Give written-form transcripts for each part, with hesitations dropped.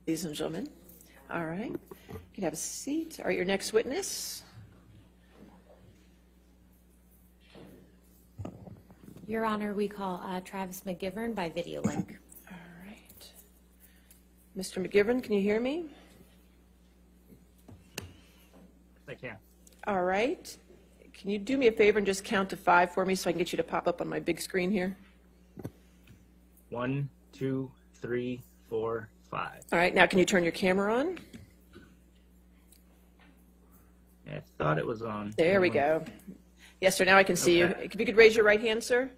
Ladies and gentlemen, all right, you can have a seat. All right, your next witness. Your Honor, we call Travis McGivern by video link. All right. Mr. McGivern, can you hear me? I can. All right. Can you do me a favor and just count to 5 for me so I can get you to pop up on my big screen here? 1, 2, 3, 4, 5. All right, now can you turn your camera on? I thought it was on. There we go. Yes, sir, now I can see you. If you could raise your right hand, sir.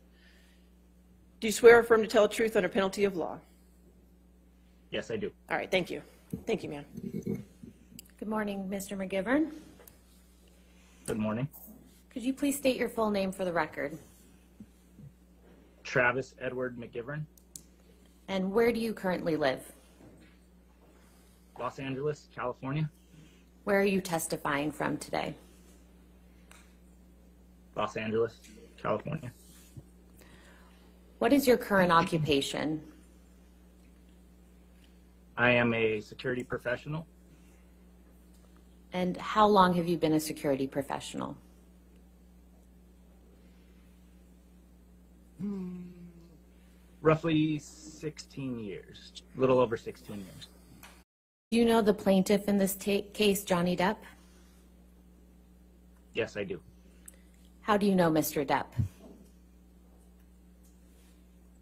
Do you swear or affirm to tell the truth under penalty of law? Yes, I do. All right, thank you. Thank you, ma'am. Good morning, Mr. McGivern. Good morning. Could you please state your full name for the record? Travis Edward McGivern, And where do you currently live? Los Angeles, California. Where are you testifying from today? Los Angeles, California. What is your current occupation? I am a security professional. And how long have you been a security professional? Roughly 16 years, a little over 16 years. Do you know the plaintiff in this case, Johnny Depp? Yes, I do. How do you know Mr. Depp?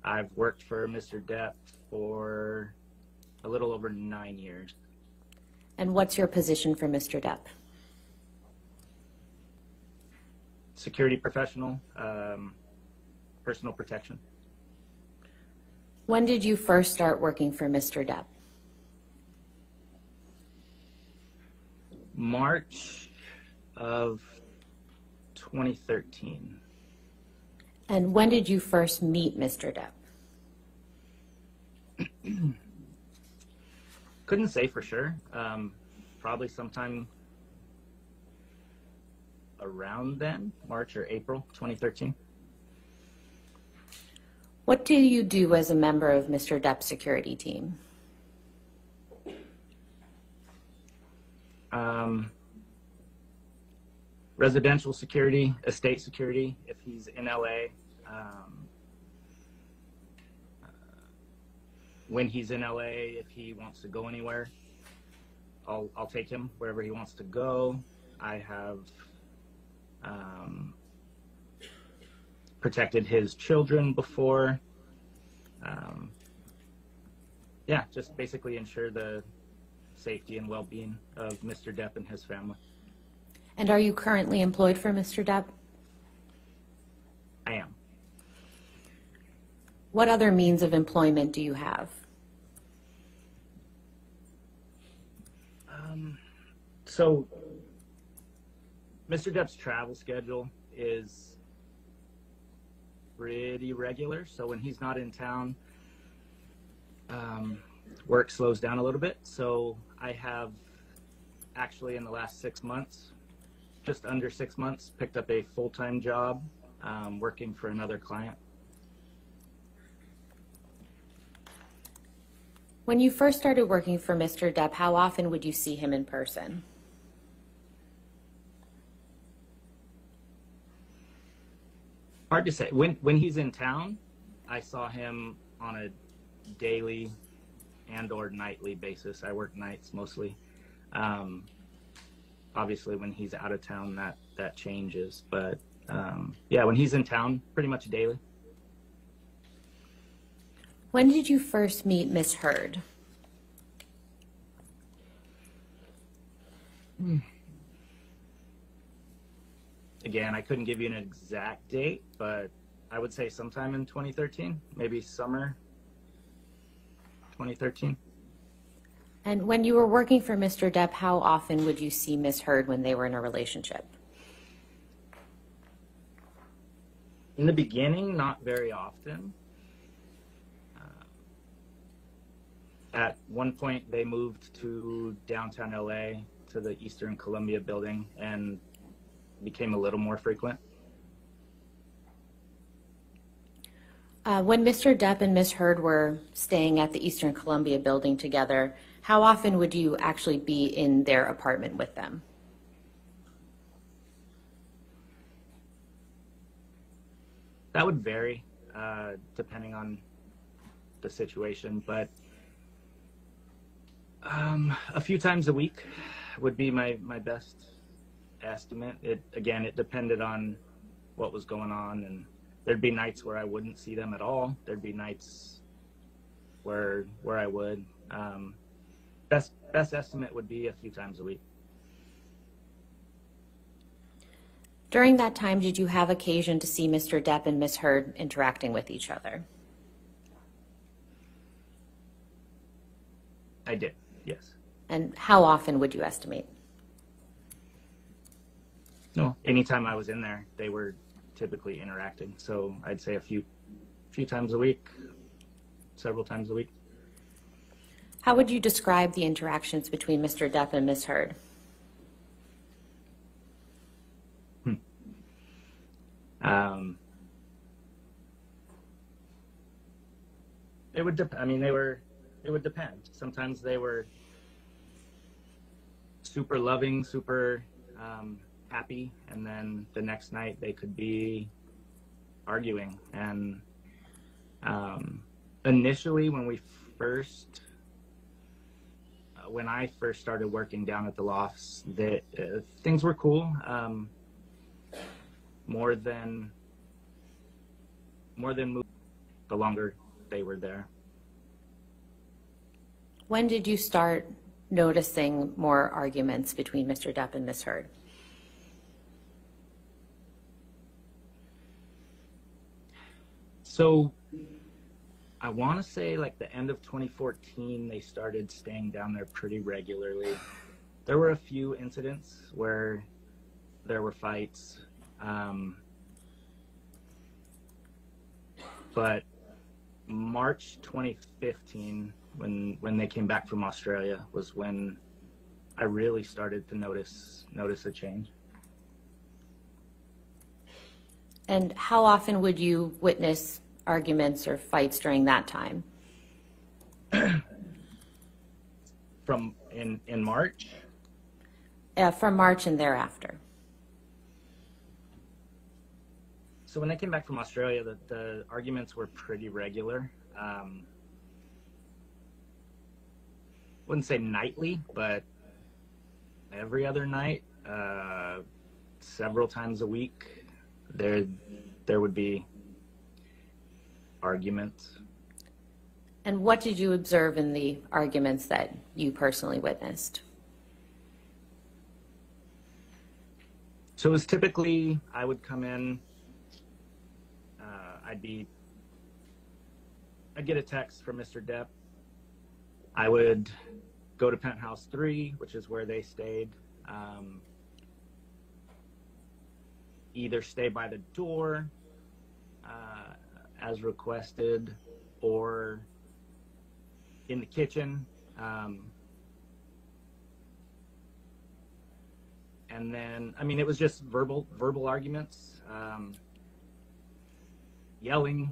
I've worked for Mr. Depp for a little over 9 years. And what's your position for Mr. Depp? Security professional, personal protection. When did you first start working for Mr. Depp? March of 2013. And when did you first meet Mr. Depp? Couldn't say for sure. Probably sometime around then, March or April 2013. What do you do as a member of Mr. Depp's security team? Residential security, estate security, if he's in LA. When he's in LA, if he wants to go anywhere, I'll take him wherever he wants to go. I have protected his children before. Yeah, just basically ensure the safety and well-being of Mr. Depp and his family. And are you currently employed for Mr. Depp? I am. What other means of employment do you have? So Mr. Depp's travel schedule is pretty regular. So when he's not in town, work slows down a little bit. So I have actually in the last 6 months, just under 6 months, picked up a full-time job working for another client. When you first started working for Mr. Depp, how often would you see him in person? Hard to say. When he's in town, I saw him on a daily and or nightly basis. I work nights mostly. Obviously, when he's out of town, that changes. But yeah, when he's in town, pretty much daily. When did you first meet Miss Heard? Again, I couldn't give you an exact date, but I would say sometime in 2013, maybe summer 2013. And when you were working for Mr. Depp, how often would you see Miss Heard when they were in a relationship? In the beginning, not very often. At one point, they moved to downtown LA to the Eastern Columbia building and became a little more frequent. When Mr. Depp and Miss Heard were staying at the Eastern Columbia building together, how often would you actually be in their apartment with them? That would vary depending on the situation, but a few times a week would be my best estimate. It depended on what was going on, and there'd be nights where I wouldn't see them at all. There'd be nights where I would. Best estimate would be a few times a week. During that time, did you have occasion to see Mr. Depp and Ms. Heard interacting with each other? I did, yes. And how often would you estimate? No, anytime I was in there, they were typically interacting. So I'd say a few times a week, several times a week. How would you describe the interactions between Mr. Depp and Ms. Heard? It would it would depend. Sometimes they were super loving, super happy, and then the next night they could be arguing. And initially, when I first started working down at the lofts, things were cool. More than the longer they were there. When did you start noticing more arguments between Mr. Depp and Ms. Heard? So I want to say like the end of 2014, they started staying down there pretty regularly. There were a few incidents where there were fights. But March 2015, when they came back from Australia, was when I really started to notice a change. And how often would you witness arguments or fights during that time? In March? From March and thereafter. So when they came back from Australia, the arguments were pretty regular. Wouldn't say nightly, but every other night, several times a week, there would be arguments. And what did you observe in the arguments that you personally witnessed? So it was typically, I would come in, I'd get a text from Mr. Depp. I would go to Penthouse 3, which is where they stayed. Either stay by the door as requested, or in the kitchen. And then, it was just verbal arguments, yelling.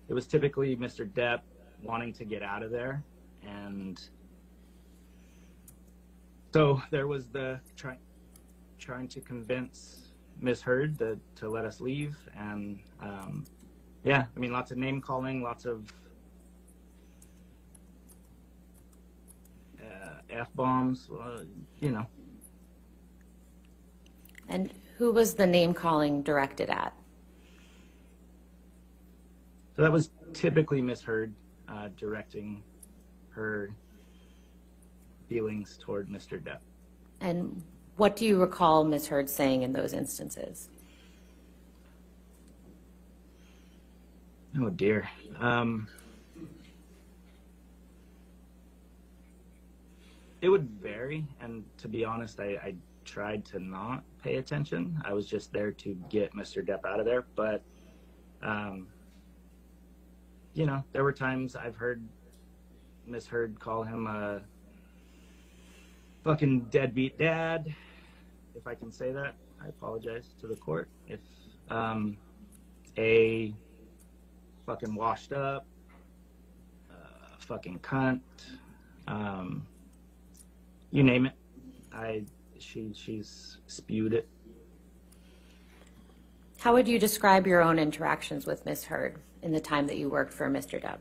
It was typically Mr. Depp wanting to get out of there, and so there was the trying to convince Miss Heard to let us leave, and lots of name calling, lots of F-bombs, And who was the name calling directed at? So that was typically Miss Heard directing her feelings toward Mr. Depp. And what do you recall Ms. Heard saying in those instances? Oh dear. It would vary, and to be honest, I tried to not pay attention. I was just there to get Mr. Depp out of there, but there were times I've heard Miss Heard call him a fucking deadbeat dad, if I can say that. I apologize to the court. If a fucking washed up, fucking cunt, You name it. She's spewed it. How would you describe your own interactions with Ms. Heard in the time that you worked for Mr. Depp?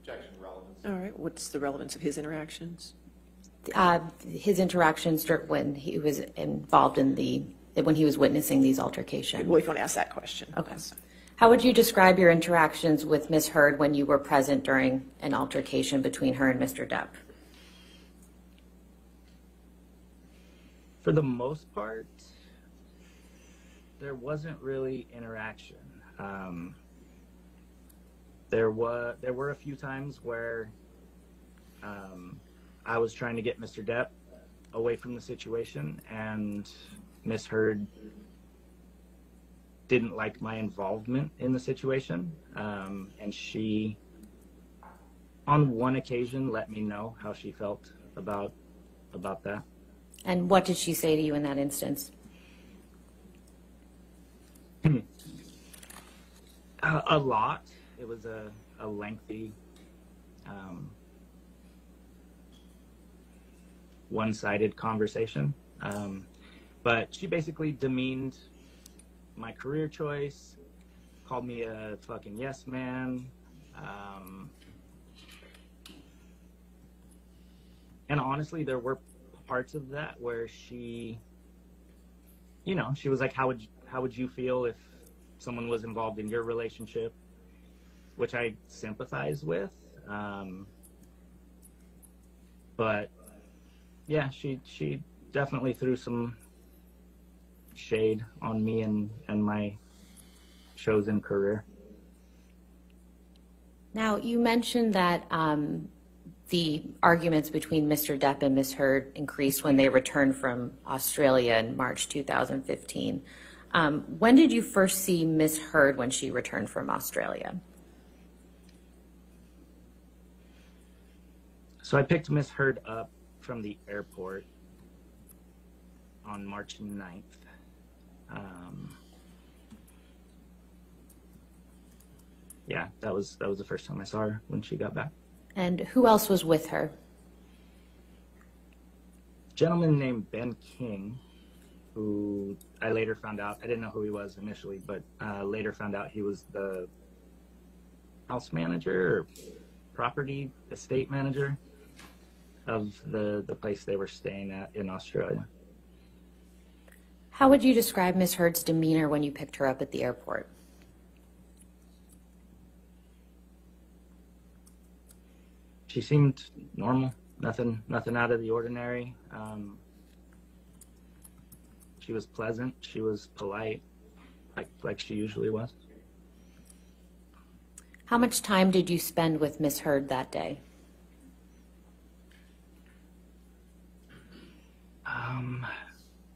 Objection, relevance. All right, what's the relevance of his interactions? His interactions when he was involved in when he was witnessing these altercations. Well, if you want to ask that question. Okay. How would you describe your interactions with Ms. Heard when you were present during an altercation between her and Mr. Depp? For the most part, there wasn't really interaction. There were a few times where I was trying to get Mr. Depp away from the situation, and Miss Heard didn't like my involvement in the situation, and she, on one occasion, let me know how she felt about that. And what did she say to you in that instance? A lot. It was a lengthy, one-sided conversation. But she basically demeaned my career choice, called me a fucking yes man. And honestly, there were parts of that where she was like, how would you feel if someone was involved in your relationship, which I sympathize with. But yeah, she definitely threw some shade on me and my chosen career. Now, you mentioned that the arguments between Mr. Depp and Ms. Heard increased when they returned from Australia in March 2015. When did you first see Ms. Heard when she returned from Australia? So I picked Miss Heard up from the airport on March 9th. Yeah, that was the first time I saw her when she got back. And who else was with her? A gentleman named Ben King, who I later found out, I didn't know who he was initially, but later found out he was the house manager or property estate manager of the place they were staying at in Australia. How would you describe Ms. Heard's demeanor when you picked her up at the airport? She seemed normal, nothing out of the ordinary. She was pleasant. She was polite, like she usually was. How much time did you spend with Ms. Heard that day?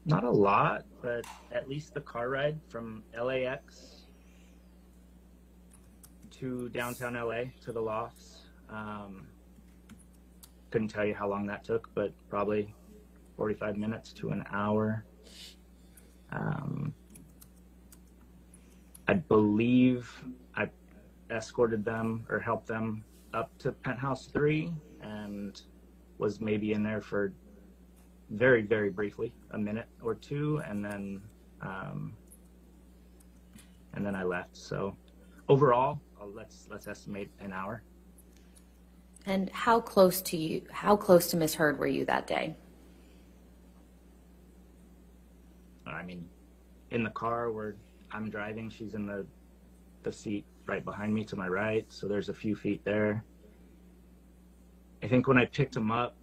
Not a lot, but at least the car ride from LAX to downtown LA to the lofts. Couldn't tell you how long that took, but probably 45 minutes to an hour. I believe I escorted them or helped them up to Penthouse 3 and was maybe in there for very, very briefly, a minute or two, and then I left. So overall, let's estimate an hour. And how close to Ms. Heard were you that day? I mean, in the car where I'm driving, she's in the seat right behind me to my right, so there's a few feet there. I think when I picked him up,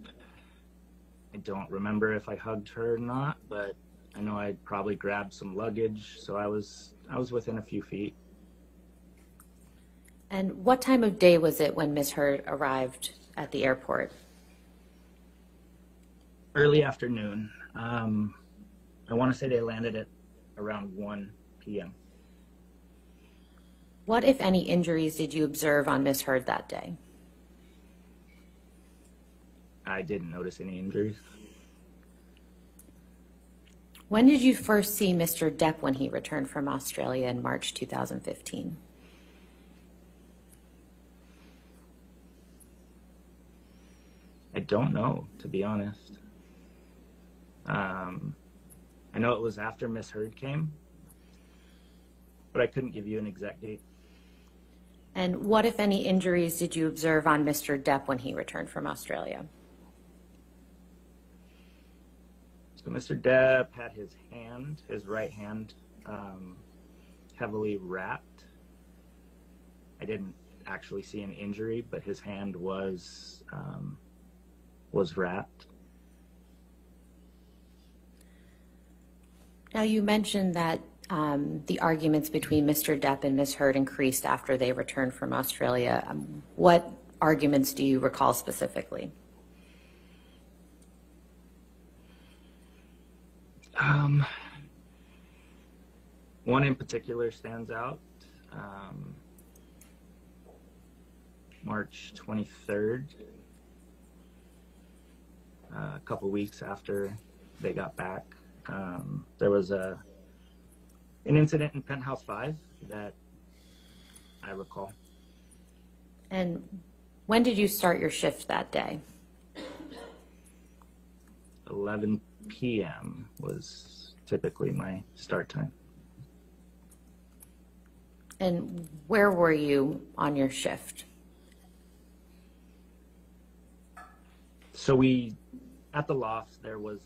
I don't remember if I hugged her or not, but I know I probably grabbed some luggage, so I was within a few feet. And what time of day was it when Ms. Heard arrived at the airport? Early afternoon. I want to say they landed at around 1 p.m. What, if any, injuries did you observe on Ms. Heard that day? I didn't notice any injuries. When did you first see Mr. Depp when he returned from Australia in March 2015? I don't know, to be honest. I know it was after Miss Heard came, but I couldn't give you an exact date. And what, if any, injuries did you observe on Mr. Depp when he returned from Australia? So Mr. Depp had his right hand, heavily wrapped. I didn't actually see an injury, but his hand was wrapped. Now, you mentioned that the arguments between Mr. Depp and Ms. Heard increased after they returned from Australia. What arguments do you recall specifically? One in particular stands out. March 23rd, a couple weeks after they got back, there was an incident in Penthouse 5 that I recall. And when did you start your shift that day? 11 p.m. was typically my start time. And where were you on your shift? So at the loft, there was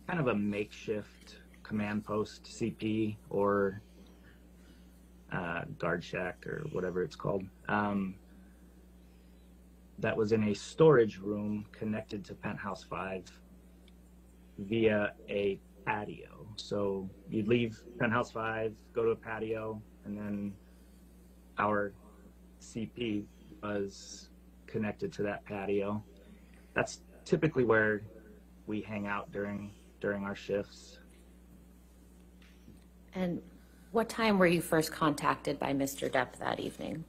kind of a makeshift command post, CP, or guard shack, or whatever it's called. That was in a storage room connected to Penthouse 5 via a patio. So you'd leave Penthouse 5, go to a patio, and then our CP was connected to that patio. That's typically where we hang out during our shifts. And what time were you first contacted by Mr. Depp that evening?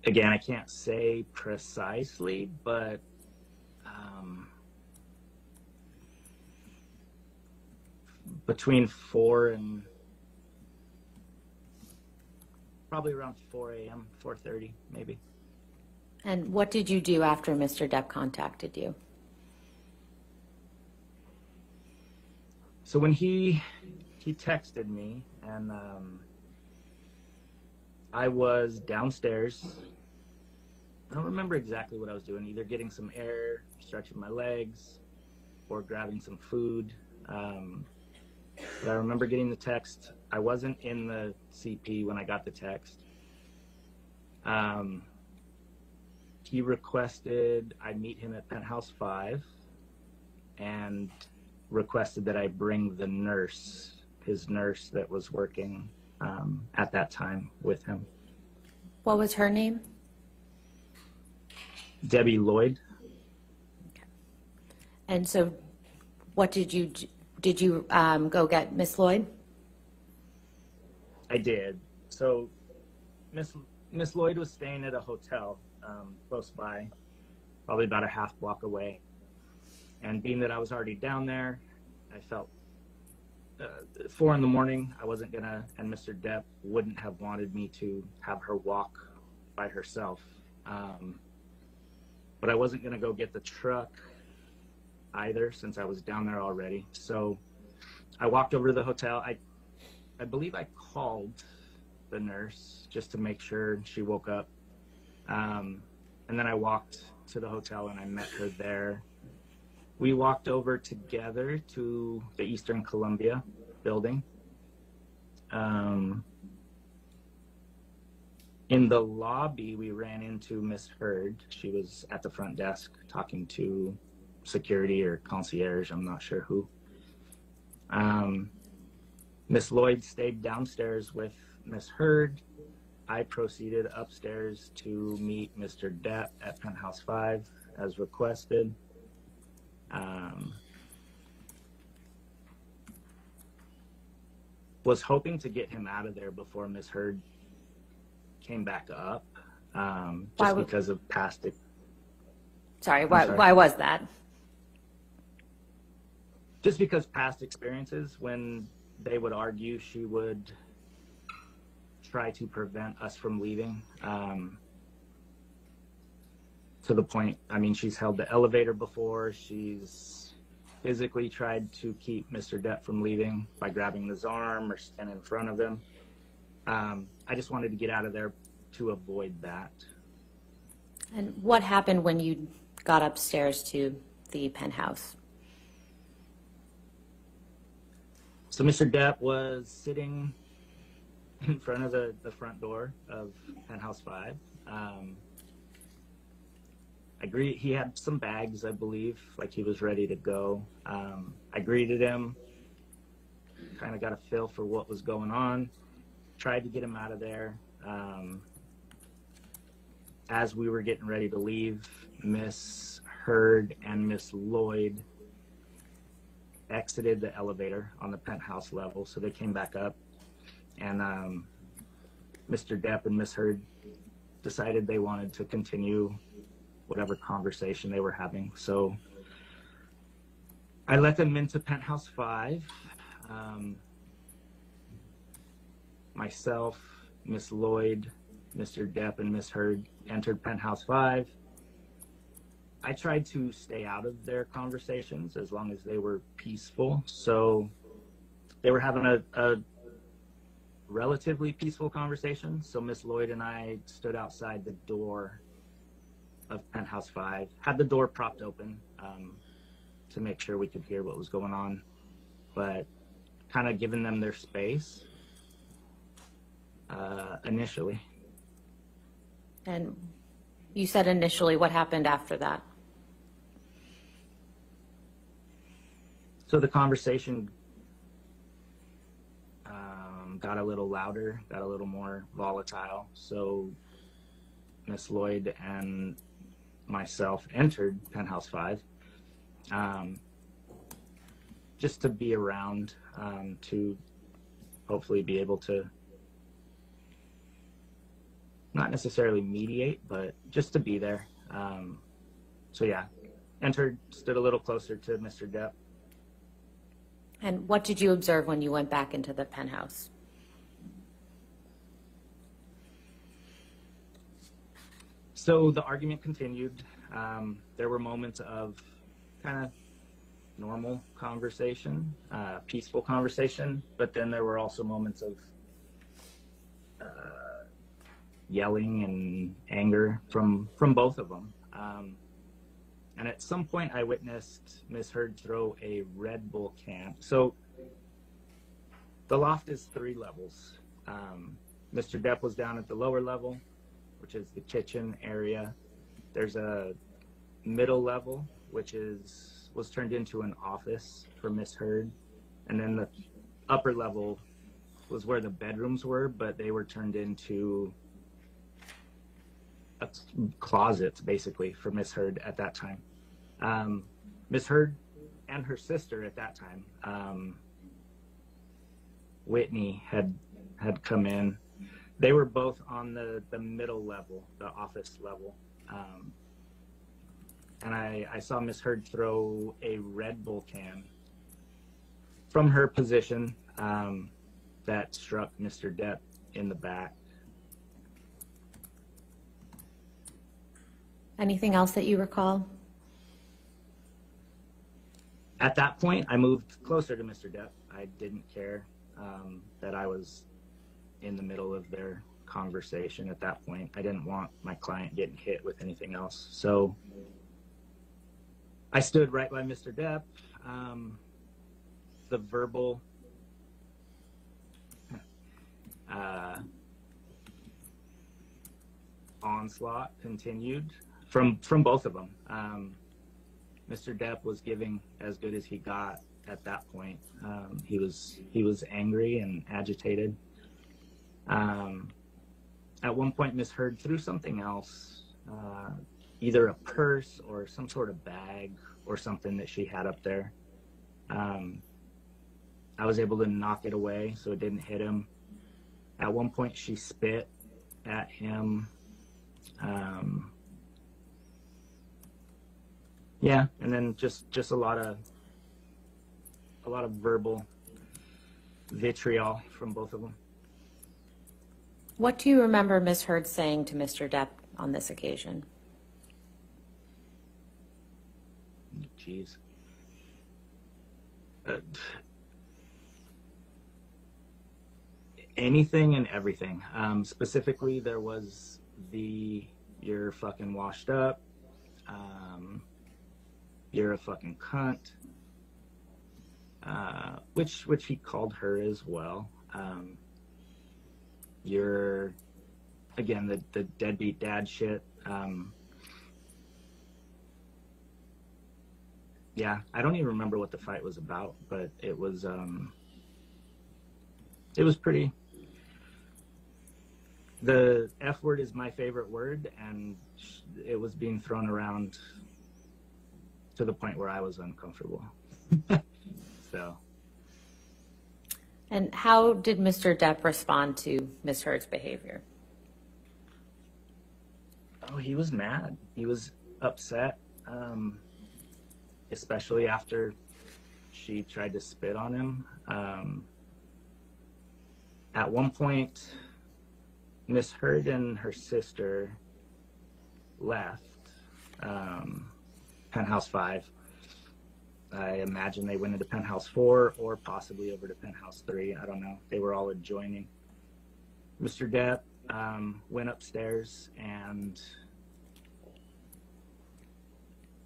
Again, I can't say precisely, but between 4 and probably around 4 a.m., 4:30 maybe. And what did you do after Mr. Depp contacted you? So when he texted me, and I was downstairs. I don't remember exactly what I was doing, either getting some air, stretching my legs, or grabbing some food. But I remember getting the text. I wasn't in the CP when I got the text. He requested I meet him at Penthouse 5 and requested that I bring the nurse, his nurse that was working at that time with him. What was her name? Debbie Lloyd. Okay. And so what did you go get Miss Lloyd? I did. So Miss Lloyd was staying at a hotel close by, probably about a half block away. And being that I was already down there, I felt 4 in the morning, I wasn't gonna, and Mr. Depp wouldn't have wanted me to have her walk by herself. But I wasn't gonna go get the truck either, since I was down there already. So I walked over to the hotel. I believe I called the nurse just to make sure she woke up. And then I walked to the hotel and I met her there. We walked over together to the Eastern Columbia building. In the lobby, we ran into Miss Heard. She was at the front desk talking to security or concierge, I'm not sure who. Miss Lloyd stayed downstairs with Miss Heard. I proceeded upstairs to meet Mr. Depp at Penthouse 5 as requested. Was hoping to get him out of there before Miss Heard came back up, just because of past. Sorry, why was that? Just because past experiences, when they would argue, she would try to prevent us from leaving. To the point, I mean, she's held the elevator before. She's physically tried to keep Mr. Depp from leaving by grabbing his arm or standing in front of him. I just wanted to get out of there to avoid that. And what happened when you got upstairs to the penthouse? So Mr. Depp was sitting in front of the front door of Penthouse 5. He had some bags, I believe, like he was ready to go. I greeted him, kind of got a feel for what was going on, tried to get him out of there. As we were getting ready to leave, Miss Heard and Miss Lloyd exited the elevator on the penthouse level, so they came back up, and Mr. Depp and Miss Heard decided they wanted to continue whatever conversation they were having. So I let them into Penthouse 5. Myself, Miss Lloyd, Mr. Depp, and Miss Heard entered Penthouse 5. I tried to stay out of their conversations as long as they were peaceful. So they were having a relatively peaceful conversation. So Miss Lloyd and I stood outside the door of Penthouse 5, had the door propped open to make sure we could hear what was going on, but kind of giving them their space initially. And you said initially, what happened after that? So the conversation got a little louder, got a little more volatile. So Miss Lloyd and myself entered Penthouse 5 just to be around, to hopefully be able to not necessarily mediate, but just to be there. So yeah, entered, stood a little closer to Mr. Depp. And what did you observe when you went back into the penthouse? So the argument continued. There were moments of kind of normal conversation, peaceful conversation, but then there were also moments of yelling and anger from both of them. And at some point I witnessed Miss Heard throw a Red Bull can. So the loft is 3 levels. Mr. Depp was down at the lower level, which is the kitchen area. There's a middle level, which was turned into an office for Miss Heard. And then the upper level was where the bedrooms were, but they were turned into closets, basically, for Miss Heard at that time. Miss Heard and her sister at that time, Whitney, had come in. They were both on the middle level, the office level. And I saw Miss Heard throw a Red Bull can from her position that struck Mr. Depp in the back. Anything else that you recall? At that point, I moved closer to Mr. Depp. I didn't care that I was in the middle of their conversation at that point. I didn't want my client getting hit with anything else. So I stood right by Mr. Depp. The verbal onslaught continued from both of them. Mr. Depp was giving as good as he got at that point. He was angry and agitated. At one point, Miss Heard threw something else, either a purse or some sort of bag or something that she had up there. I was able to knock it away so it didn't hit him. At one point, she spit at him. Yeah, and then just a lot of verbal vitriol from both of them. What do you remember Ms. Heard saying to Mr. Depp on this occasion? Jeez. Anything and everything. Specifically, there was the "you're fucking washed up," "you're a fucking cunt," which he called her as well. You're, again, the deadbeat dad shit. Yeah, I don't even remember what the fight was about, but it was pretty. The F word is my favorite word, and it was being thrown around to the point where I was uncomfortable. So. And how did Mr. Depp respond to Ms. Heard's behavior? Oh, he was mad. He was upset, especially after she tried to spit on him. At one point, Miss Heard and her sister left Penthouse 5. I imagine they went into Penthouse 4 or possibly over to Penthouse 3. I don't know. They were all adjoining. Mr. Depp went upstairs and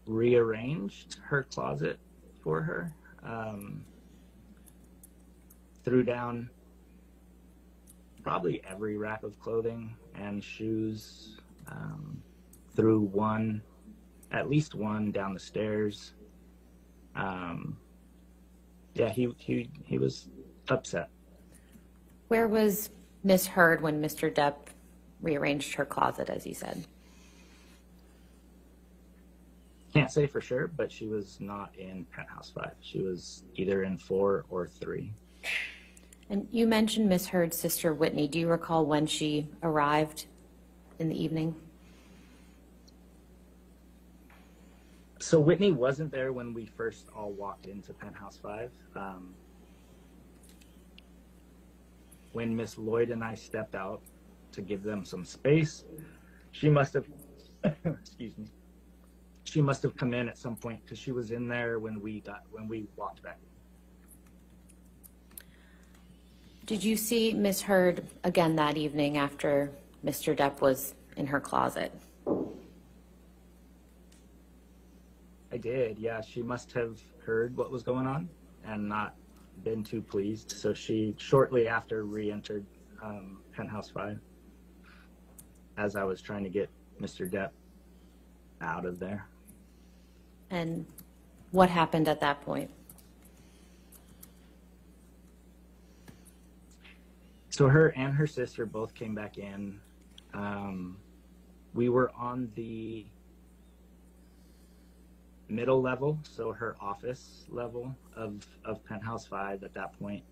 rearranged her closet for her. Threw down probably every rack of clothing and shoes. Threw at least one down the stairs. Yeah, he was upset. Where was Ms. Heard when Mr. Depp rearranged her closet, as you said? Can't say for sure, but she was not in Penthouse 5. She was either in 4 or 3. And you mentioned Ms. Heard's sister, Whitney. Do you recall when she arrived in the evening? So Whitney wasn't there when we first all walked into Penthouse 5. When Miss Lloyd and I stepped out to give them some space, she must have, excuse me, she must have come in at some point because she was in there when we walked back. Did you see Ms. Heard again that evening after Mr. Depp was in her closet? I did, yeah. She must have heard what was going on and not been too pleased. So she shortly after re-entered Penthouse 5 as I was trying to get Mr. Depp out of there. And what happened at that point? So her and her sister both came back in. We were on the middle level, so her office level of Penthouse 5 at that point.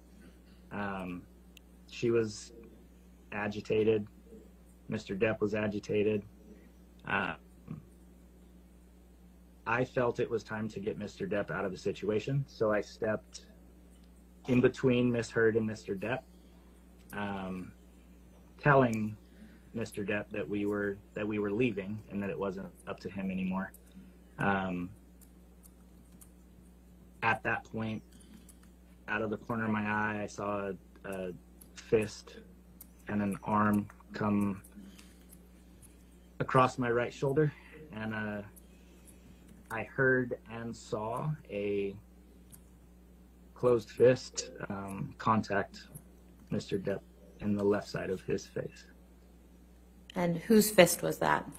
She was agitated. Mr. Depp was agitated. I felt it was time to get Mr. Depp out of the situation, so I stepped in between Miss Heard and Mr. Depp, telling Mr. Depp that we were leaving and that it wasn't up to him anymore. At that point, out of the corner of my eye, I saw a fist and an arm come across my right shoulder, and I heard and saw a closed fist contact Mr. Depp in the left side of his face. And whose fist was that?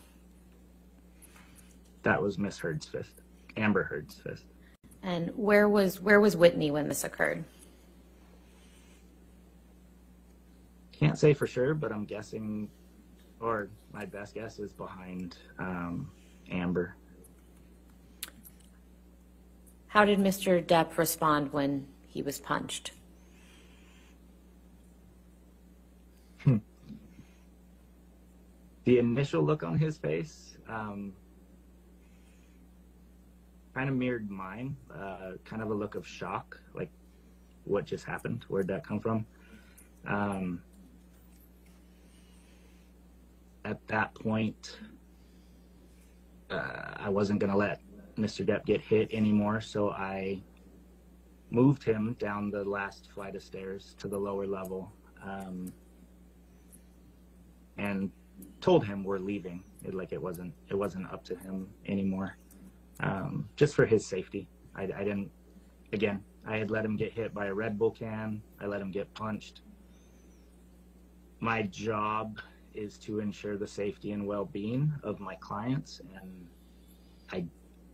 That was Miss Heard's fist, Amber Heard's fist. And where was Whitney when this occurred? Can't say for sure, but I'm guessing, or my best guess is behind Amber. How did Mr. Depp respond when he was punched? The initial look on his face kind of mirrored mine, kind of a look of shock, like what just happened, where'd that come from? at that point, I wasn't going to let Mr. Depp get hit anymore, so I moved him down the last flight of stairs to the lower level, and told him we're leaving. It wasn't up to him anymore, just for his safety. I didn't. Again, I had let him get hit by a Red Bull can. I let him get punched. My job is to ensure the safety and well-being of my clients, and I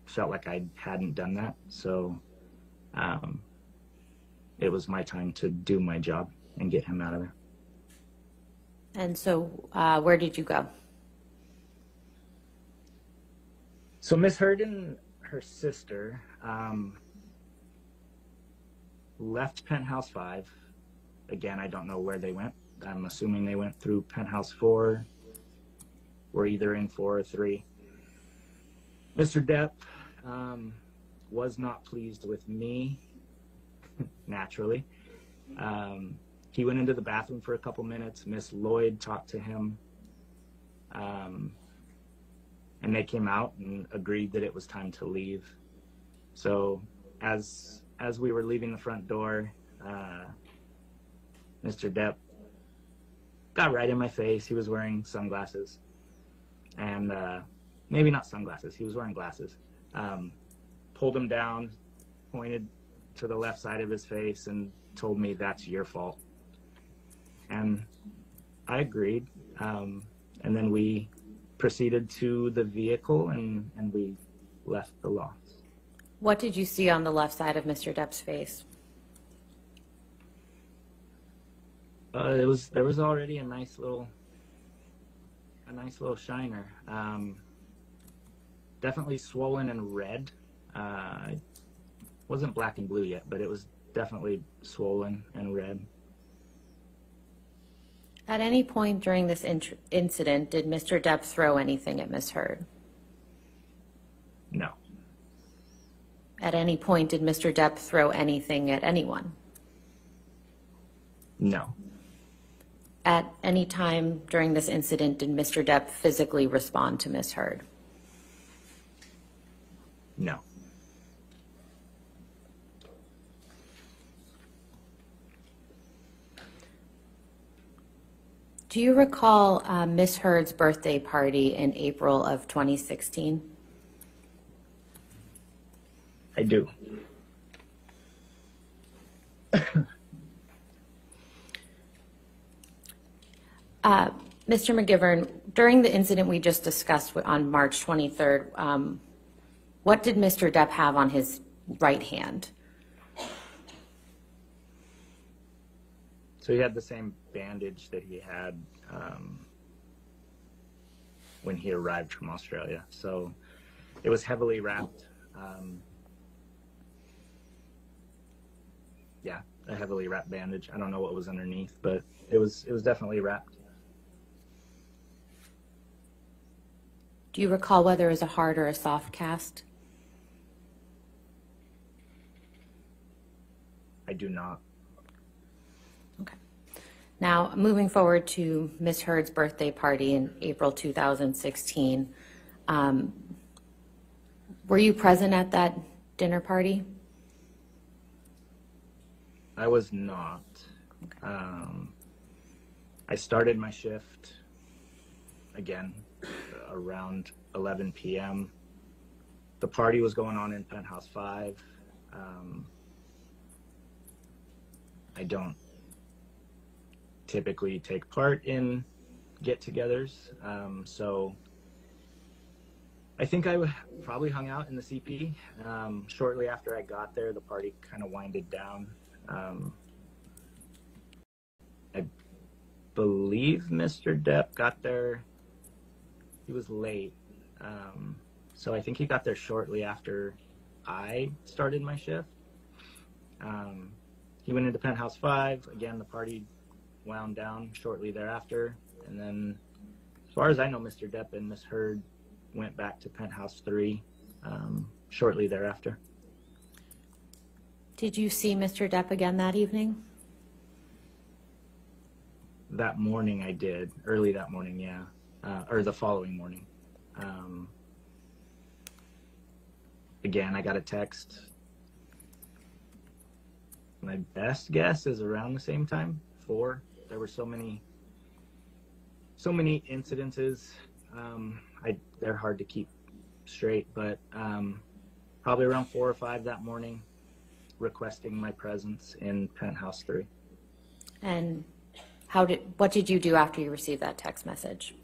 felt like I hadn't done that. So it was my time to do my job and get him out of there. And so where did you go? So Miss Heard and her sister left Penthouse 5. Again, I don't know where they went. I'm assuming they went through Penthouse 4. We're either in 4 or 3. Mr. Depp was not pleased with me, naturally. He went into the bathroom for a couple minutes. Miss Lloyd talked to him. And they came out and agreed that it was time to leave. So as we were leaving the front door, Mr. Depp got right in my face. He was wearing sunglasses, and maybe not sunglasses. He was wearing glasses. Pulled him down, pointed to the left side of his face, and told me, "That's your fault." And I agreed. And then we proceeded to the vehicle, and we left the loft. What did you see on the left side of Mr. Depp's face? There was already a nice little shiner. Definitely swollen and red. It wasn't black and blue yet, but it was definitely swollen and red. At any point during this incident, did Mr. Depp throw anything at Miss Heard? No. At any point, did Mr. Depp throw anything at anyone? No. At any time during this incident, did Mr. Depp physically respond to Miss Heard? No. Do you recall Miss Heard's birthday party in April of 2016? I do. Mr. McGivern, during the incident we just discussed on March 23rd, what did Mr. Depp have on his right hand? So he had the same bandage that he had when he arrived from Australia. So it was heavily wrapped. Yeah, a heavily wrapped bandage. I don't know what was underneath, but it was definitely wrapped. Do you recall whether it was a hard or a soft cast? I do not. Okay. Now, moving forward to Miss Heard's birthday party in April 2016, were you present at that dinner party? I was not. Okay. I started my shift, again, around 11 p.m. The party was going on in Penthouse 5. I don't typically take part in get-togethers, so I think I probably hung out in the CP. Shortly after I got there, the party kind of winded down. I believe Mr. Depp got there. He was late, so I think he got there shortly after I started my shift. He went into Penthouse 5. Again, the party wound down shortly thereafter. And then, as far as I know, Mr. Depp and Miss Heard went back to Penthouse 3 shortly thereafter. Did you see Mr. Depp again that evening? That morning I did. Early that morning, yeah. or the following morning. Again, I got a text. My best guess is around the same time, 4. There were so many incidences. They're hard to keep straight, but probably around 4 or 5 that morning, requesting my presence in penthouse 3. And what did you do after you received that text message?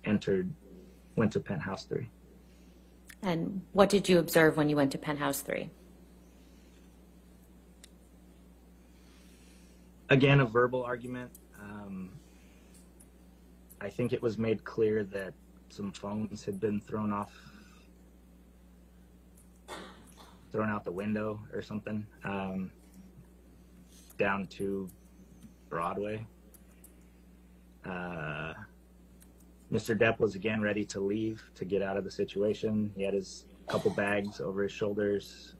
Went to penthouse 3. And what did you observe when you went to penthouse 3? Again, a verbal argument. I think it was made clear that some phones had been thrown out the window or something, down to Broadway. Mr. Depp was again ready to leave, to get out of the situation. He had his couple bags over his shoulders.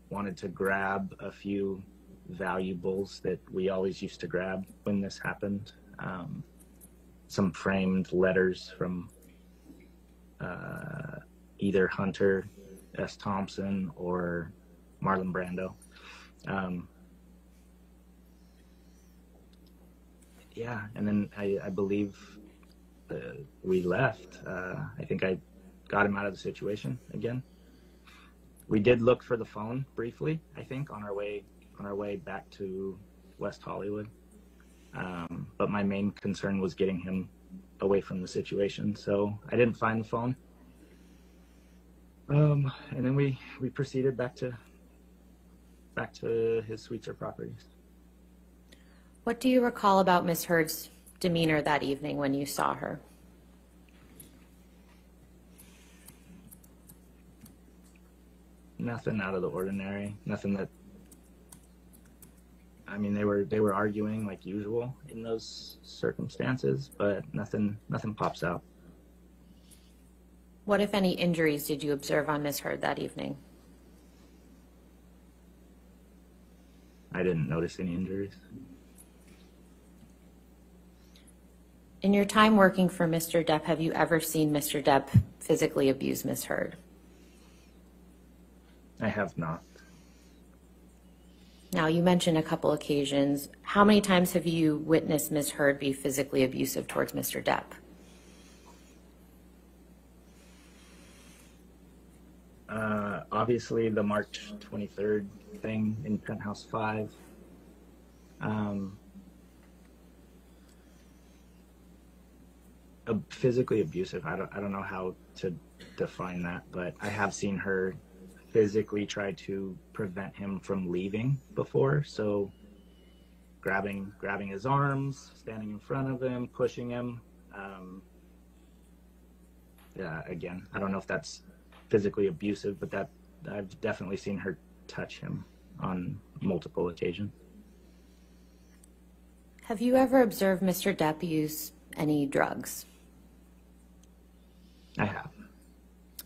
Wanted to grab a few valuables that we always used to grab when this happened. Some framed letters from either Hunter S. Thompson or Marlon Brando. Yeah, and then I believe we left. I think I got him out of the situation again. We did look for the phone briefly, I think, on our way back to West Hollywood. But my main concern was getting him away from the situation, so I didn't find the phone. And then we proceeded back to his suites or properties. What do you recall about Ms. Heard's demeanor that evening when you saw her? Nothing out of the ordinary. Nothing that. I mean, they were arguing like usual in those circumstances, but nothing pops out. What, if any, injuries did you observe on Ms. Heard that evening? I didn't notice any injuries. In your time working for Mr. Depp, have you ever seen Mr. Depp physically abuse Ms. Heard? I have not. Now, you mentioned a couple occasions. How many times have you witnessed Ms. Heard be physically abusive towards Mr. Depp? Obviously, the March 23rd thing in Penthouse 5. Physically abusive. I don't know how to define that, but I have seen her physically try to prevent him from leaving before. So grabbing his arms, standing in front of him, pushing him. Yeah, again, I don't know if that's physically abusive, but that I've definitely seen her touch him on multiple occasions. Have you ever observed Mr. Depp use any drugs? I have.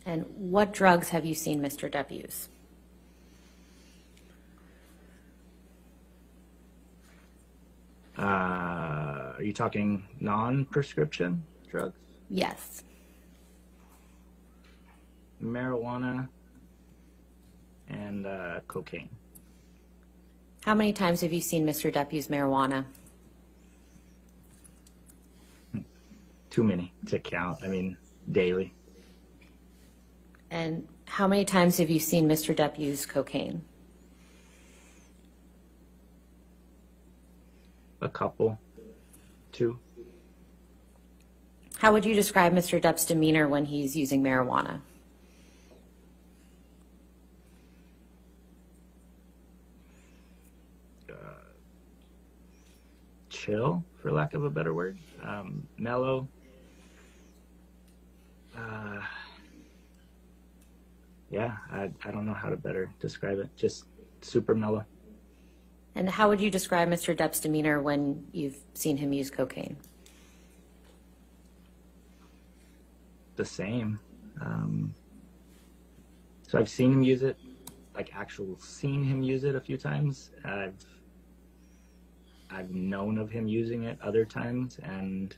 And what drugs have you seen Mr. Depp use? Are you talking non-prescription drugs? Yes. Marijuana and cocaine. How many times have you seen Mr. Depp use marijuana? Too many to count. I mean, daily. And how many times have you seen Mr. Depp use cocaine? A couple. 2. How would you describe Mr. Depp's demeanor when he's using marijuana? Chill, for lack of a better word. Mellow. Yeah, I don't know how to better describe it. Just super mellow. And how would you describe Mr. Depp's demeanor when you've seen him use cocaine? The same. So I've seen him use it, like seen him use it a few times. I've I've known of him using it other times, and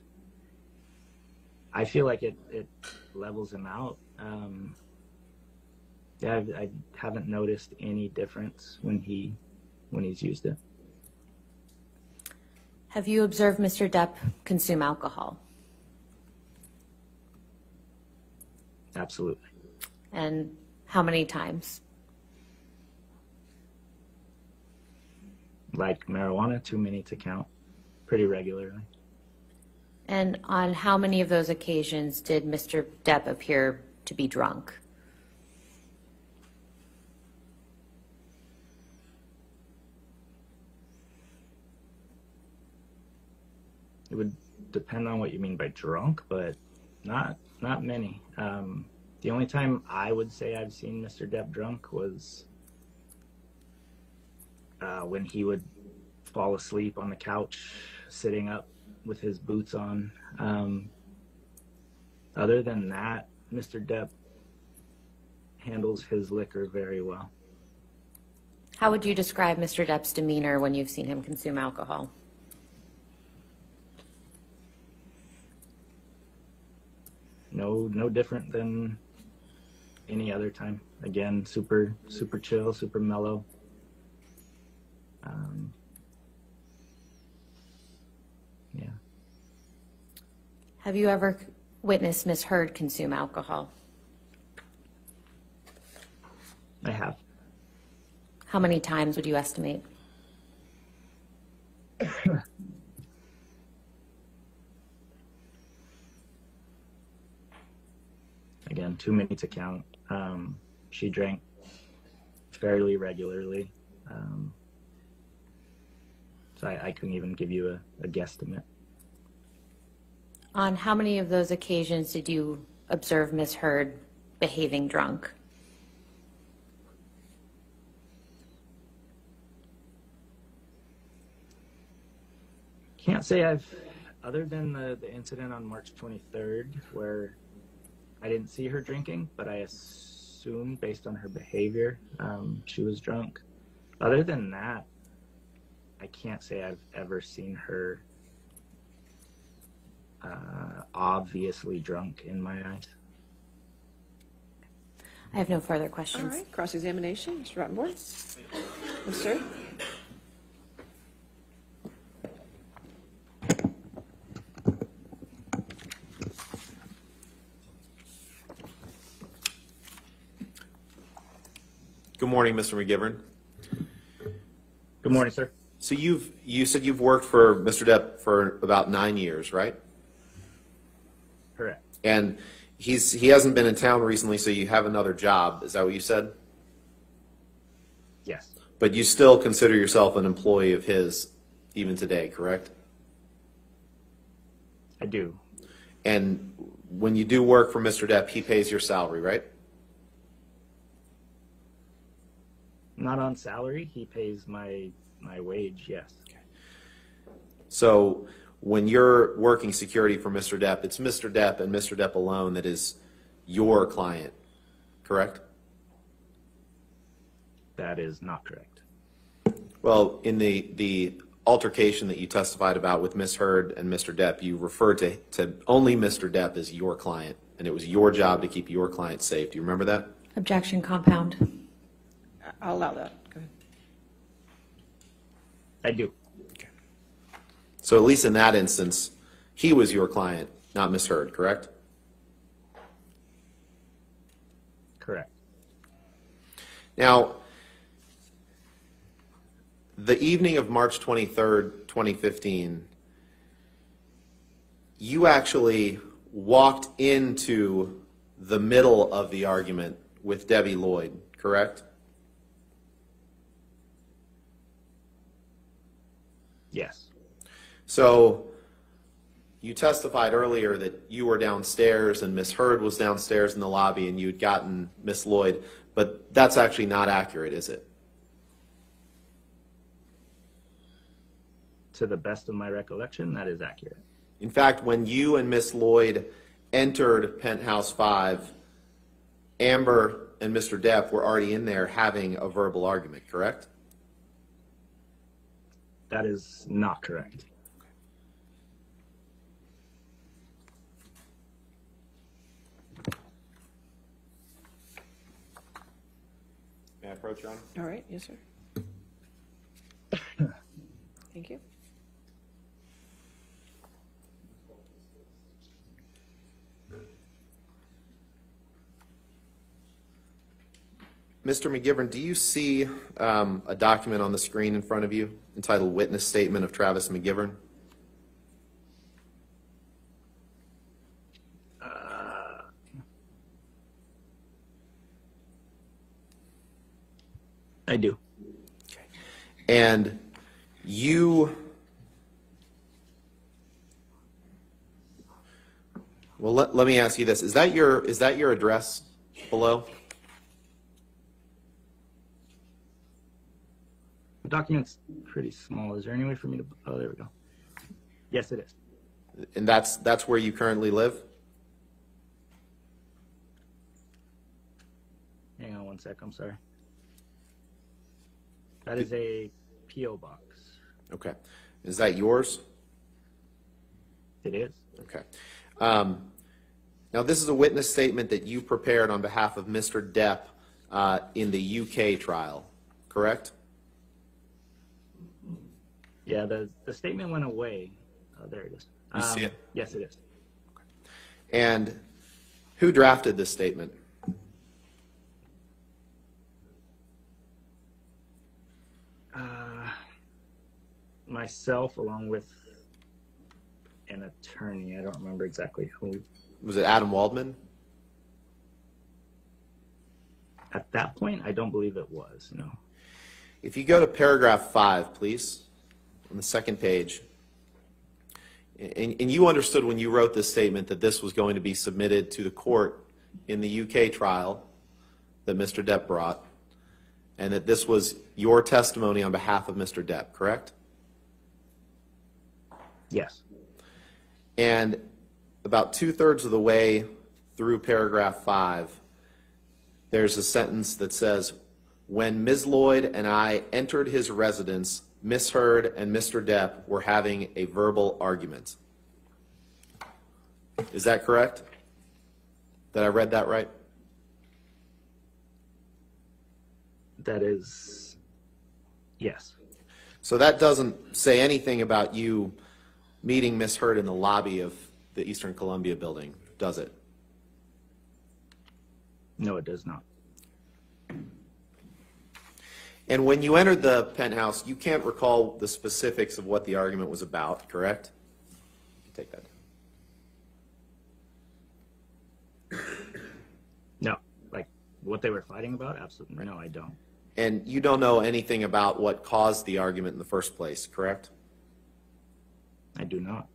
I feel like it levels him out. Yeah, I haven't noticed any difference when he's used it. Have you observed Mr. Depp consume alcohol? Absolutely. And how many times? Like marijuana, too many to count, pretty regularly. And on how many of those occasions did Mr. Depp appear to be drunk? It would depend on what you mean by drunk, but not many. The only time I would say I've seen Mr. Depp drunk was when he would fall asleep on the couch, sitting up with his boots on. Other than that, Mr. Depp handles his liquor very well. How would you describe Mr. Depp's demeanor when you've seen him consume alcohol? No different than any other time. Again, super chill, super mellow. Yeah. Have you ever witnessed Ms. Heard consume alcohol? I have. How many times would you estimate? Again, too many to count. She drank fairly regularly. So I couldn't even give you a guesstimate. On how many of those occasions did you observe Ms. Heard behaving drunk? Can't say I've, other than the incident on March 23rd, where I didn't see her drinking, but I assumed based on her behavior, she was drunk. Other than that, I can't say I've ever seen her obviously drunk in my eyes. I have no further All questions. right, cross-examination, Mr. Rottenborn. Yes, sir. Good morning, Mr. McGivern. Good morning, sir. So you said you've worked for Mr. Depp for about 9 years, right? Correct. And he hasn't been in town recently, so you have another job. Is that what you said? Yes. But you still consider yourself an employee of his even today, correct? I do. And when you do work for Mr. Depp, he pays your salary, right? Not on salary. He pays my wage, yes. So when you're working security for Mr. Depp, it's Mr. Depp and Mr. Depp alone that is your client, correct? That is not correct. Well, in the altercation that you testified about with Ms. Heard and Mr. Depp, you referred to only Mr. Depp as your client, and it was your job to keep your client safe. Do you remember that? Objection, compound. I'll allow that. Go ahead. I do. So at least in that instance, he was your client, not Ms. Heard, correct? Correct. Now, the evening of March 23rd, 2015, you actually walked into the middle of the argument with Debbie Lloyd, correct? Yes. So you testified earlier that you were downstairs and Ms. Heard was downstairs in the lobby and you had gotten Ms. Lloyd, but that's actually not accurate, is it? To the best of my recollection, that is accurate. In fact, when you and Ms. Lloyd entered Penthouse 5, Amber and Mr. Depp were already in there having a verbal argument, correct? That is not correct. May I approach, Your Honor? All right, yes, sir. Thank you. Mr. McGivern, do you see a document on the screen in front of you entitled Witness Statement of Travis McGivern? I do. And you, well, let me ask you this. Is that your address below? The document's pretty small. Is there any way for me to, oh, there we go. Yes, it is. And that's where you currently live? Hang on one sec, I'm sorry. That is a P.O. box. Okay. Is that yours? It is. Okay. Now, this is a witness statement that you prepared on behalf of Mr. Depp in the UK trial, correct? Yeah, the statement went away. Oh, there it is. You see it? Yes, it is. And who drafted this statement? Myself, along with an attorney. I don't remember exactly who. Was it Adam Waldman? At that point, I don't believe it was, no. If you go to paragraph 5, please, on the second page, and you understood when you wrote this statement that this was going to be submitted to the court in the UK trial that Mr. Depp brought, and that this was your testimony on behalf of Mr. Depp, correct? Yes. And about 2/3 of the way through paragraph 5, there's a sentence that says, when Ms. Lloyd and I entered his residence, Ms. Heard and Mr. Depp were having a verbal argument. Is that correct? Did I read that right? That is, yes. So that doesn't say anything about you meeting Ms. Heard in the lobby of the Eastern Columbia building, does it? No, it does not. And when you entered the penthouse, you can't recall the specifics of what the argument was about, correct? Take that. No, like what they were fighting about? Absolutely. No, I don't. And you don't know anything about what caused the argument in the first place, correct? I do not.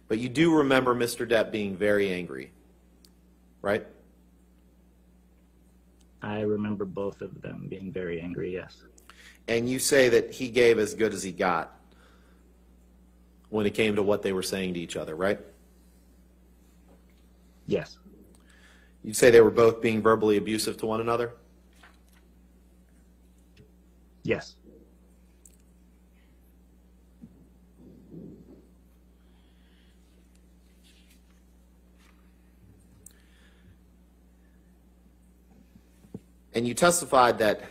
But you do remember Mr. Depp being very angry, right? I remember both of them being very angry, yes. And you say that he gave as good as he got when it came to what they were saying to each other, right? Yes. You'd say they were both being verbally abusive to one another? Yes. And you testified that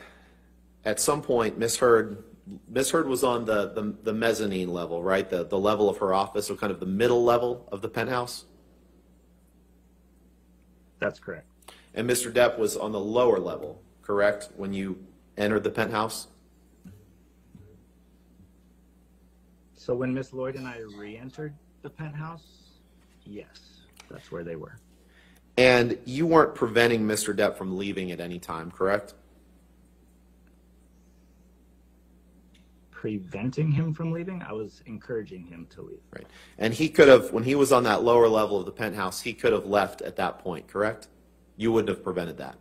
at some point Ms. Heard was on the mezzanine level, right? The level of her office, or kind of the middle level of the penthouse? That's correct. And Mr. Depp was on the lower level, correct, when you entered the penthouse? So when Miss Lloyd and I re-entered the penthouse, yes, that's where they were. And you weren't preventing Mr. Depp from leaving at any time, correct? Preventing him from leaving? I was encouraging him to leave. Right. And he could have, when he was on that lower level of the penthouse, he could have left at that point, correct? You wouldn't have prevented that.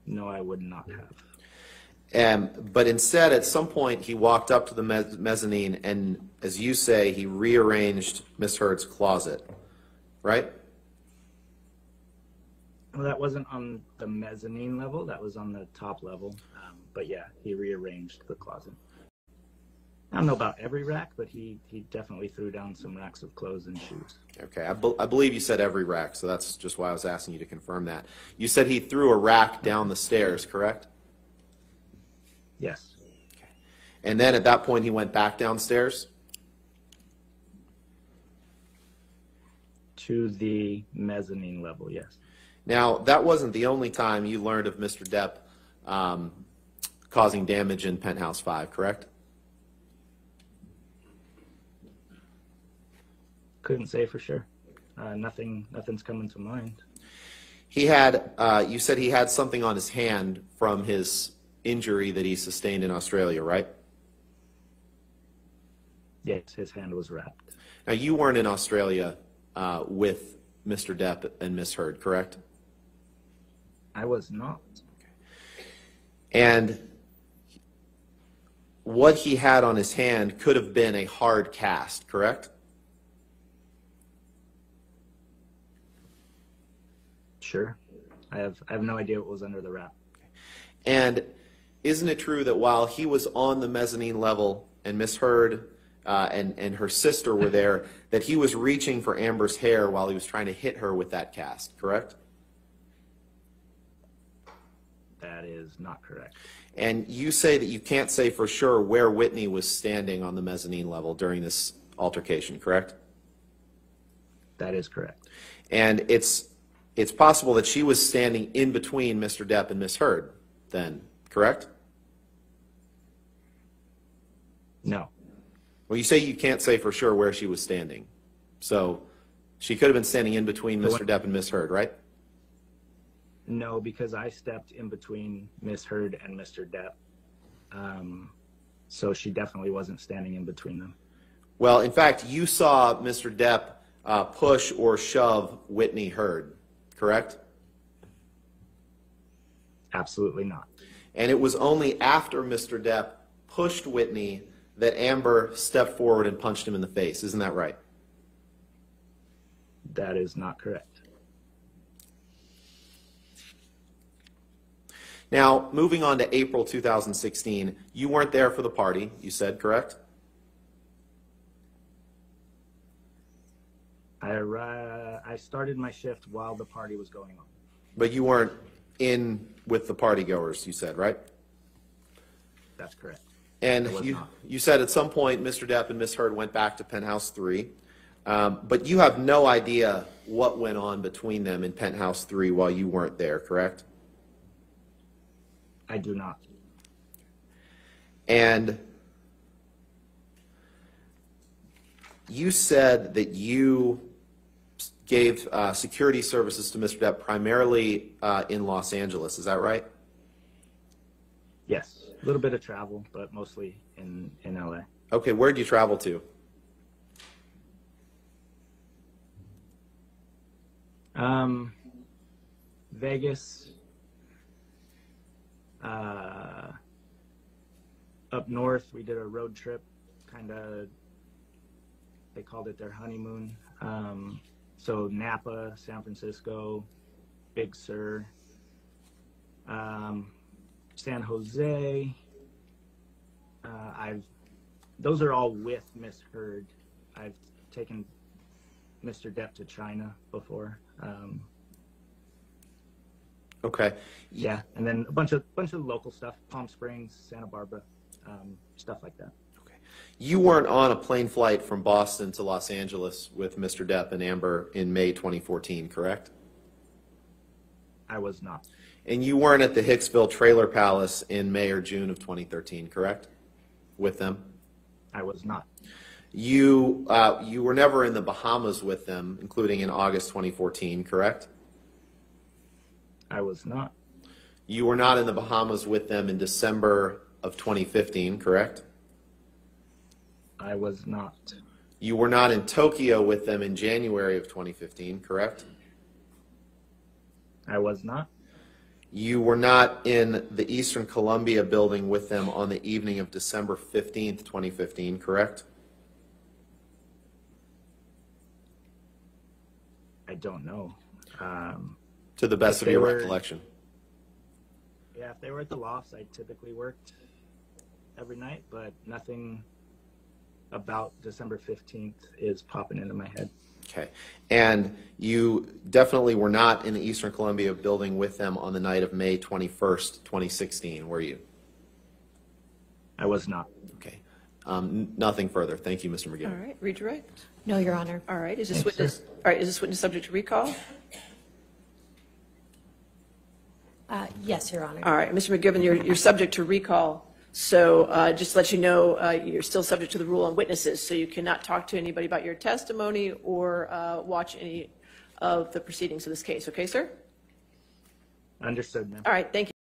No, I would not have. But instead, at some point, he walked up to the mezzanine and, as you say, he rearranged Miss Heard's closet, right? Well, that wasn't on the mezzanine level. That was on the top level. But yeah, he rearranged the closet. I don't know about every rack, but he definitely threw down some racks of clothes and shoes. Okay, I believe you said every rack, so that's just why I was asking you to confirm that. You said he threw a rack down the stairs, correct? Yes. And then at that point, he went back downstairs? To the mezzanine level, yes. Now, that wasn't the only time you learned of Mr. Depp causing damage in Penthouse 5, correct? Couldn't say for sure. Nothing's coming to mind. He had, you said he had something on his hand from his injury that he sustained in Australia, right? Yes, his hand was wrapped. Now, you weren't in Australia with Mr. Depp and Miss Heard, correct? I was not. And what he had on his hand could have been a hard cast, correct? Sure. I have no idea what was under the wrap. And isn't it true that while he was on the mezzanine level and Miss Heard and her sister were there, that he was reaching for Amber's hair while he was trying to hit her with that cast, correct? That is not correct. And you say that you can't say for sure where Whitney was standing on the mezzanine level during this altercation, correct? That is correct. And it's possible that she was standing in between Mr. Depp and Miss Heard then, correct? No. Well, you say you can't say for sure where she was standing. So she could have been standing in between Mr. Depp and Miss Heard, right? No, because I stepped in between Miss Heard and Mr. Depp. So she definitely wasn't standing in between them. Well, in fact, you saw Mr. Depp push or shove Whitney Heard, correct? Absolutely not. And it was only after Mr. Depp pushed Whitney that Amber stepped forward and punched him in the face. Isn't that right? That is not correct. Now, moving on to April 2016, you weren't there for the party, you said, correct? I started my shift while the party was going on. But you weren't in with the partygoers, you said, right? That's correct. And you said at some point Mr. Depp and Miss Heard went back to Penthouse 3, but you have no idea what went on between them in Penthouse 3 while you weren't there, correct? I do not. And you said that you gave security services to Mr. Depp primarily in Los Angeles. Is that right? Yes. A little bit of travel, but mostly in LA. Okay, where did you travel to? Vegas. Up north, we did a road trip, kind of, they called it their honeymoon. So Napa, San Francisco, Big Sur, San Jose. Those are all with Miss Heard. I've taken Mr. Depp to China before. Okay. Yeah, and then a bunch of local stuff, Palm Springs, Santa Barbara, stuff like that. Okay. You weren't on a plane flight from Boston to Los Angeles with Mr. Depp and Amber in May 2014, correct? I was not. And you weren't at the Hicksville Trailer Palace in May or June of 2013, correct? With them? I was not. You were never in the Bahamas with them, including in August 2014, correct? I was not. You were not in the Bahamas with them in December of 2015, correct? I was not. You were not in Tokyo with them in January of 2015, correct? I was not. You were not in the Eastern Columbia building with them on the evening of December 15th, 2015, correct? I don't know. To the best of they your were- recollection. Yeah, if they were at the lofts, I typically worked every night, but nothing about December 15th is popping into my head. Okay. And you definitely were not in the Eastern Columbia building with them on the night of May 21st, 2016, were you? I was not. Okay. Nothing further. Thank you, Mr. McGill. All right, read your right. No, Your Honor. All right, is this witness, all right, is this witness subject to recall? Yes, Your Honor. All right, Mr. McGibbon, you're subject to recall. So just to let you know, you're still subject to the rule on witnesses, so you cannot talk to anybody about your testimony or watch any of the proceedings of this case. Okay, sir? Understood, ma'am. All right, thank you.